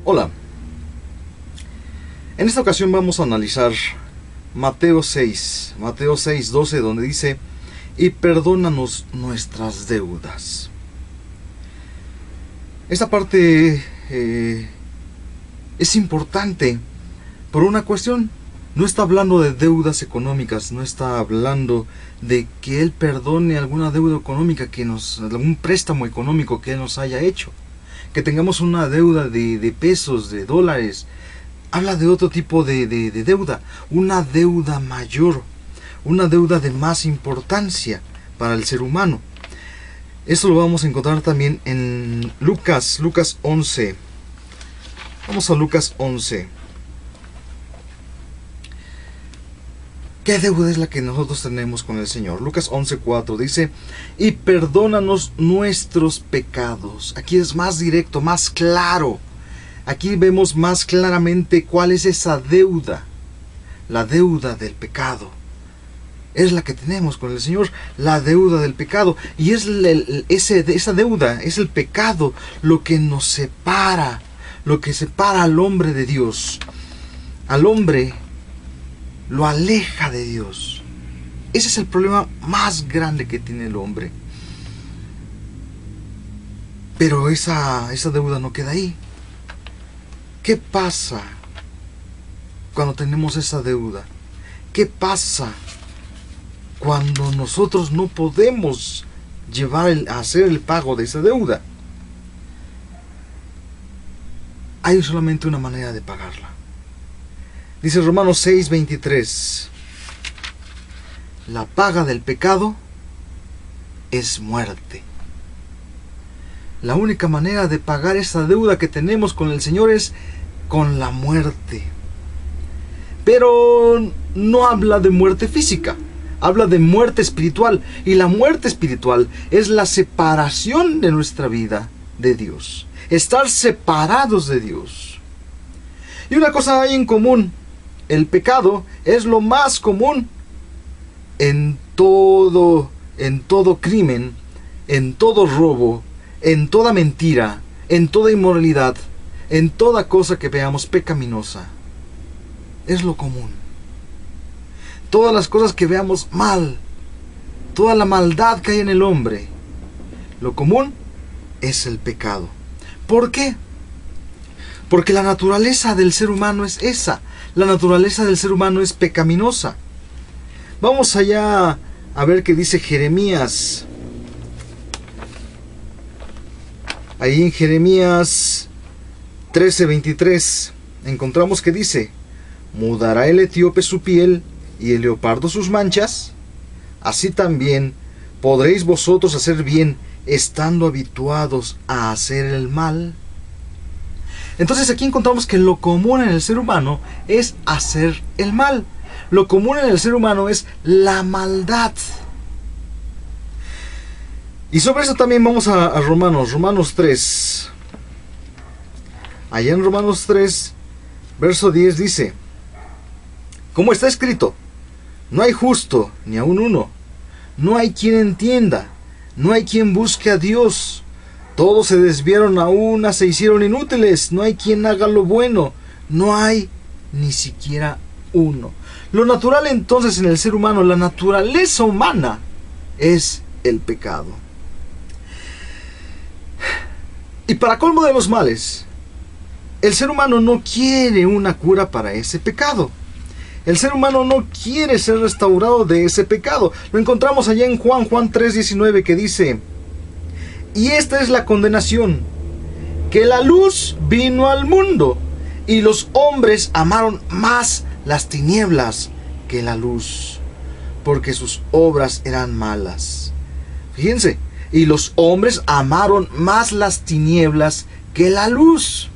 Hola, en esta ocasión vamos a analizar Mateo 6:12, donde dice: y perdónanos nuestras deudas. Esta parte es importante por una cuestión. No está hablando de deudas económicas, no está hablando de que Él perdone alguna deuda económica, algún préstamo económico que Él nos haya hecho, que tengamos una deuda de pesos, de dólares. Habla de otro tipo de deuda, una deuda mayor, una deuda de más importancia para el ser humano. Eso lo vamos a encontrar también en Lucas 11. Vamos a Lucas 11. ¿Qué deuda es la que nosotros tenemos con el Señor? Lucas 11:4 dice: y perdónanos nuestros pecados. Aquí es más directo, más claro. Aquí vemos más claramente cuál es esa deuda. La deuda del pecado es la que tenemos con el Señor, la deuda del pecado. Y es esa deuda, es el pecado lo que nos separa, lo que separa al hombre de Dios. Al hombre lo aleja de Dios. Ese es el problema más grande que tiene el hombre. Pero esa deuda no queda ahí. ¿Qué pasa cuando tenemos esa deuda? ¿Qué pasa cuando nosotros no podemos hacer el pago de esa deuda? Hay solamente una manera de pagarla. Dice Romanos 6:23: la paga del pecado es muerte. La única manera de pagar esa deuda que tenemos con el Señor es con la muerte. Pero no habla de muerte física, habla de muerte espiritual. Y la muerte espiritual es la separación de nuestra vida de Dios. Estar separados de Dios. Y una cosa hay en común: el pecado es lo más común en todo crimen, en todo robo, en toda mentira, en toda inmoralidad, en toda cosa que veamos pecaminosa. Es lo común. Todas las cosas que veamos mal, toda la maldad que hay en el hombre, lo común es el pecado. ¿Por qué? Porque la naturaleza del ser humano es esa. La naturaleza del ser humano es pecaminosa. Vamos allá a ver qué dice Jeremías. Ahí en Jeremías 13:23 encontramos que dice: ¿mudará el etíope su piel y el leopardo sus manchas? Así también podréis vosotros hacer bien, estando habituados a hacer el mal. Entonces aquí encontramos que lo común en el ser humano es hacer el mal. Lo común en el ser humano es la maldad. Y sobre eso también vamos a Romanos 3. Allá en Romanos 3, verso 10 dice: como está escrito, no hay justo ni aun uno, no hay quien entienda, no hay quien busque a Dios. Todos se desviaron, a una se hicieron inútiles, no hay quien haga lo bueno, no hay ni siquiera uno. Lo natural entonces en el ser humano, la naturaleza humana, es el pecado. Y para colmo de los males, el ser humano no quiere una cura para ese pecado. El ser humano no quiere ser restaurado de ese pecado. Lo encontramos allá en Juan 3:19, que dice: y esta es la condenación, que la luz vino al mundo, y los hombres amaron más las tinieblas que la luz, porque sus obras eran malas. Fíjense, y los hombres amaron más las tinieblas que la luz.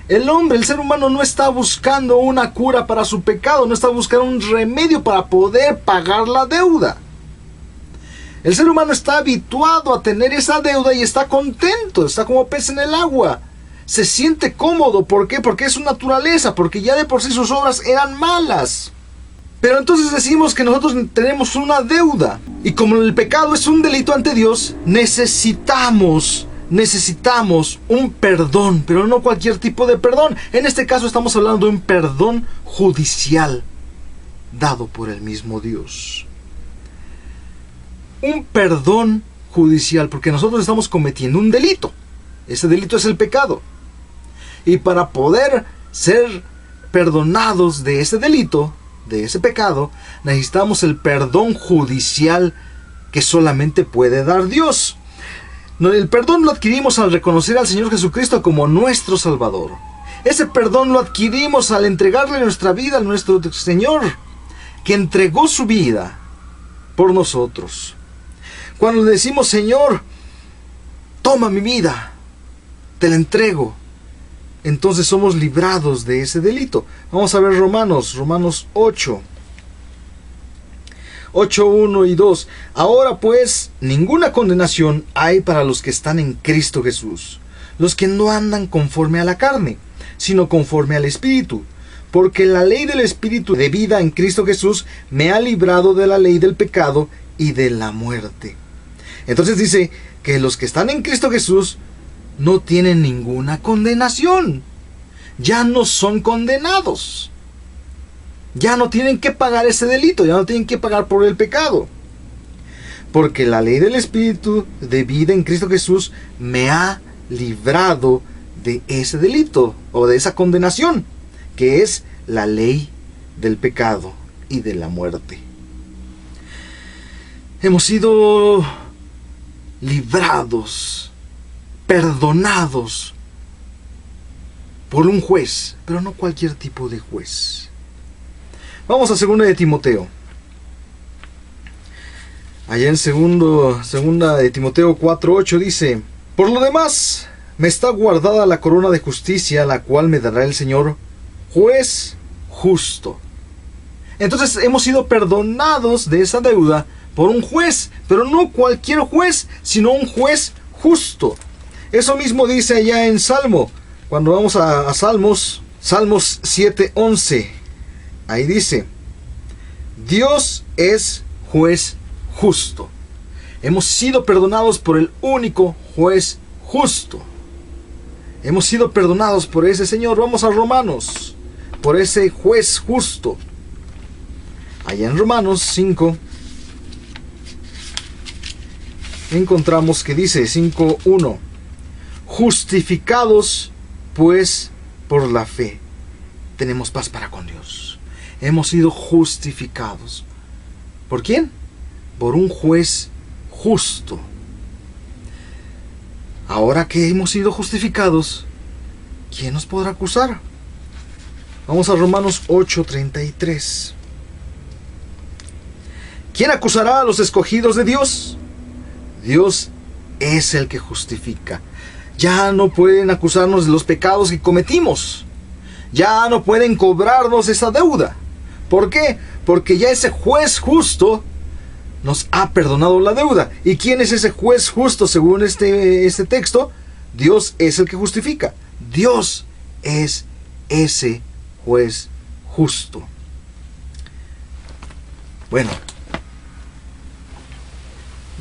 El ser humano no está buscando una cura para su pecado, no está buscando un remedio para poder pagar la deuda. El ser humano está habituado a tener esa deuda y está contento, está como pez en el agua. Se siente cómodo. ¿Por qué? Porque es su naturaleza, porque ya de por sí sus obras eran malas. Pero entonces decimos que nosotros tenemos una deuda. Y como el pecado es un delito ante Dios, necesitamos necesitamos un perdón, pero no cualquier tipo de perdón. En este caso estamos hablando de un perdón judicial dado por el mismo Dios. Un perdón judicial, porque nosotros estamos cometiendo un delito. Ese delito es el pecado. Y para poder ser perdonados de ese delito, de ese pecado, necesitamos el perdón judicial que solamente puede dar Dios. El perdón lo adquirimos al reconocer al Señor Jesucristo como nuestro Salvador. Ese perdón lo adquirimos al entregarle nuestra vida a nuestro Señor, que entregó su vida por nosotros. Cuando le decimos: Señor, toma mi vida, te la entrego, entonces somos librados de ese delito. Vamos a ver Romanos 8. 8, 1 y 2. Ahora pues, ninguna condenación hay para los que están en Cristo Jesús, los que no andan conforme a la carne, sino conforme al Espíritu. Porque la ley del Espíritu de vida en Cristo Jesús me ha librado de la ley del pecado y de la muerte. Entonces dice que los que están en Cristo Jesús no tienen ninguna condenación. Ya no son condenados. Ya no tienen que pagar ese delito, ya no tienen que pagar por el pecado. Porque la ley del Espíritu de vida en Cristo Jesús me ha librado de ese delito o de esa condenación, que es la ley del pecado y de la muerte. Hemos sido librados, perdonados por un juez, pero no cualquier tipo de juez. Vamos a 2 de Timoteo. Allá en 2 de Timoteo 4:8 dice: por lo demás, me está guardada la corona de justicia, la cual me dará el Señor, juez justo. Entonces hemos sido perdonados de esa deuda por un juez, pero no cualquier juez, sino un juez justo. Eso mismo dice allá en Salmo. Cuando vamos a Salmos 7:11. Ahí dice: Dios es juez justo. Hemos sido perdonados por el único juez justo. Hemos sido perdonados por ese Señor. Vamos a Romanos, por ese juez justo. Allá en Romanos 5 encontramos que dice 5:1: justificados pues por la fe, tenemos paz para con Dios. Hemos sido justificados. ¿Por quién? Por un juez justo. Ahora que hemos sido justificados, ¿quién nos podrá acusar? Vamos a Romanos 8:33. ¿Quién acusará a los escogidos de Dios? Dios es el que justifica. Ya no pueden acusarnos de los pecados que cometimos. Ya no pueden cobrarnos esa deuda. ¿Por qué? Porque ya ese juez justo nos ha perdonado la deuda. ¿Y quién es ese juez justo según este texto? Dios es el que justifica. Dios es ese juez justo. Bueno,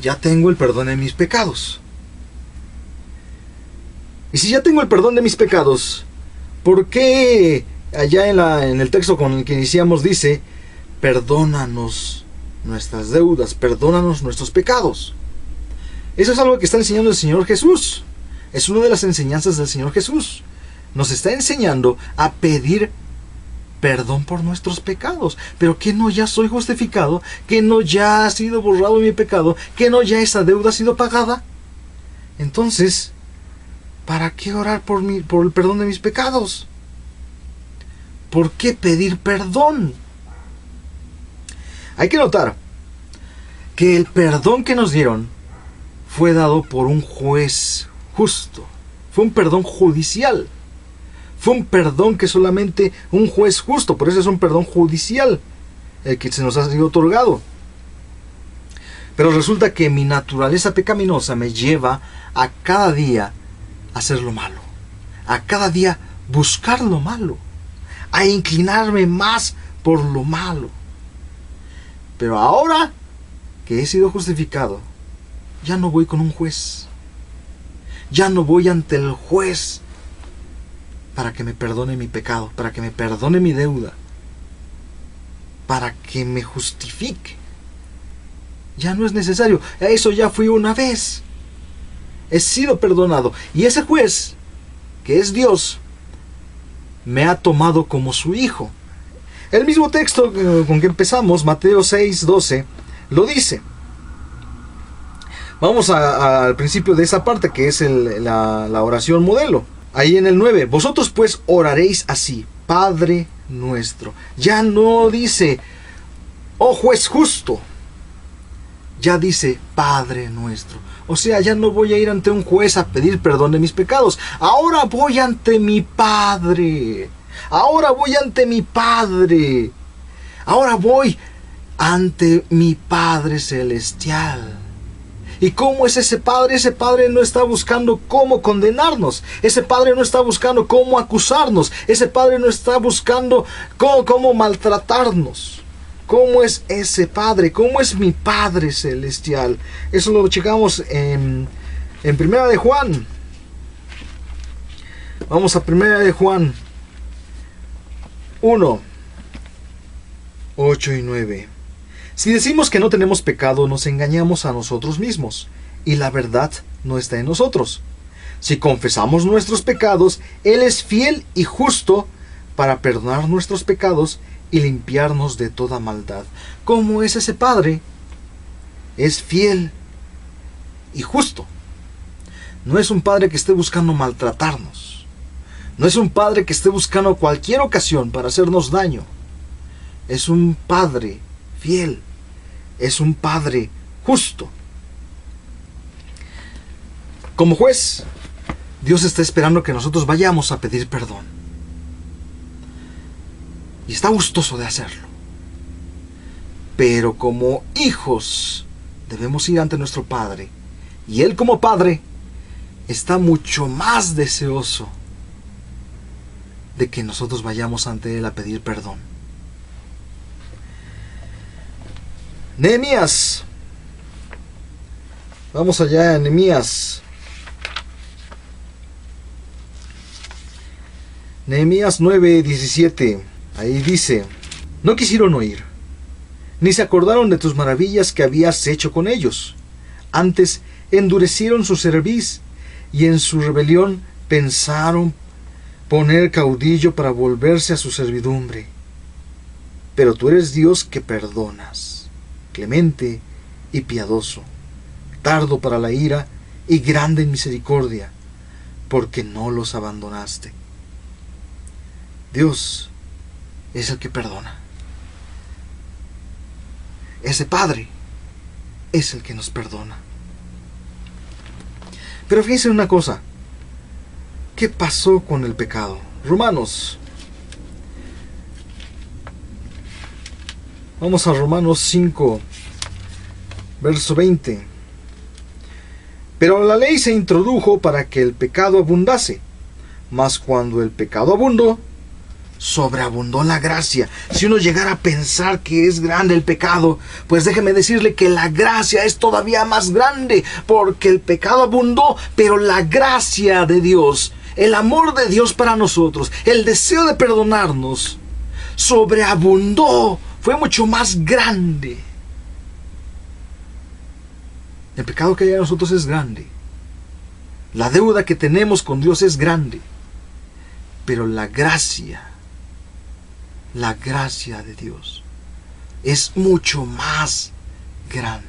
ya tengo el perdón de mis pecados. Y si ya tengo el perdón de mis pecados, ¿por qué allá en el texto con el que iniciamos dice: perdónanos nuestras deudas, perdónanos nuestros pecados? Eso es algo que está enseñando el Señor Jesús. Es una de las enseñanzas del Señor Jesús. Nos está enseñando a pedir perdón por nuestros pecados. Pero ¿que no ya soy justificado? ¿Que no ya ha sido borrado mi pecado? ¿Que no ya esa deuda ha sido pagada? Entonces, ¿para qué orar por el perdón de mis pecados? ¿Por qué pedir perdón? Hay que notar que el perdón que nos dieron fue dado por un juez justo. Fue un perdón judicial. Fue un perdón que solamente un juez justo, por eso es un perdón judicial el que se nos ha sido otorgado. Pero resulta que mi naturaleza pecaminosa me lleva a cada día hacer lo malo, a cada día buscar lo malo, a inclinarme más por lo malo. Pero ahora que he sido justificado, ya no voy con un juez. Ya no voy ante el juez para que me perdone mi pecado, para que me perdone mi deuda, para que me justifique. Ya no es necesario. A eso ya fui una vez. He sido perdonado. Y ese juez, que es Dios, me ha tomado como su hijo. El mismo texto con que empezamos, Mateo 6:12, lo dice. Vamos al principio de esa parte, que es la oración modelo. Ahí en el 9, vosotros pues oraréis así: Padre nuestro. Ya no dice, oh juez justo. Ya dice, Padre nuestro. O sea, ya no voy a ir ante un juez a pedir perdón de mis pecados. Ahora voy ante mi Padre. Ahora voy ante mi Padre. Ahora voy ante mi Padre celestial. ¿Y cómo es ese Padre? Ese Padre no está buscando cómo condenarnos. Ese Padre no está buscando cómo acusarnos. Ese Padre no está buscando cómo maltratarnos. ¿Cómo es ese Padre? ¿Cómo es mi Padre celestial? Eso lo checamos en Primera de Juan. Vamos a Primera de Juan 1, 8 y 9. Si decimos que no tenemos pecado, nos engañamos a nosotros mismos, y la verdad no está en nosotros. Si confesamos nuestros pecados, Él es fiel y justo para perdonar nuestros pecados y limpiarnos de toda maldad. ¿Cómo es ese Padre? Es fiel y justo. No es un Padre que esté buscando maltratarnos. No es un Padre que esté buscando cualquier ocasión para hacernos daño. Es un Padre fiel. Es un Padre justo. Como juez, Dios está esperando que nosotros vayamos a pedir perdón. Y está gustoso de hacerlo. Pero como hijos debemos ir ante nuestro Padre. Y Él como Padre está mucho más deseoso de que nosotros vayamos ante Él a pedir perdón. Nehemías. Vamos allá a Nehemías. Nehemías 9:17. Ahí dice: no quisieron oír, ni se acordaron de tus maravillas que habías hecho con ellos. Antes endurecieron su cerviz, y en su rebelión pensaron poner caudillo para volverse a su servidumbre. Pero tú eres Dios que perdonas, clemente y piadoso, tardo para la ira y grande en misericordia, porque no los abandonaste. Dios es el que perdona. Ese Padre es el que nos perdona. Pero fíjense una cosa. ¿Qué pasó con el pecado? Romanos. Vamos a Romanos 5, verso 20. Pero la ley se introdujo para que el pecado abundase. Mas cuando el pecado abundó, sobreabundó la gracia. Si uno llegara a pensar que es grande el pecado, pues déjeme decirle que la gracia es todavía más grande, porque el pecado abundó, pero la gracia de Dios, el amor de Dios para nosotros, el deseo de perdonarnos, sobreabundó, fue mucho más grande. El pecado que hay en nosotros es grande. La deuda que tenemos con Dios es grande. Pero la gracia de Dios es mucho más grande.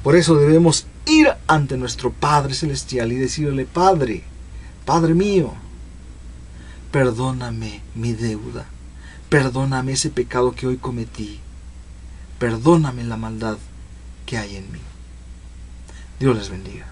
Por eso debemos ir ante nuestro Padre Celestial y decirle: Padre, Padre mío, perdóname mi deuda, perdóname ese pecado que hoy cometí, perdóname la maldad que hay en mí. Dios les bendiga.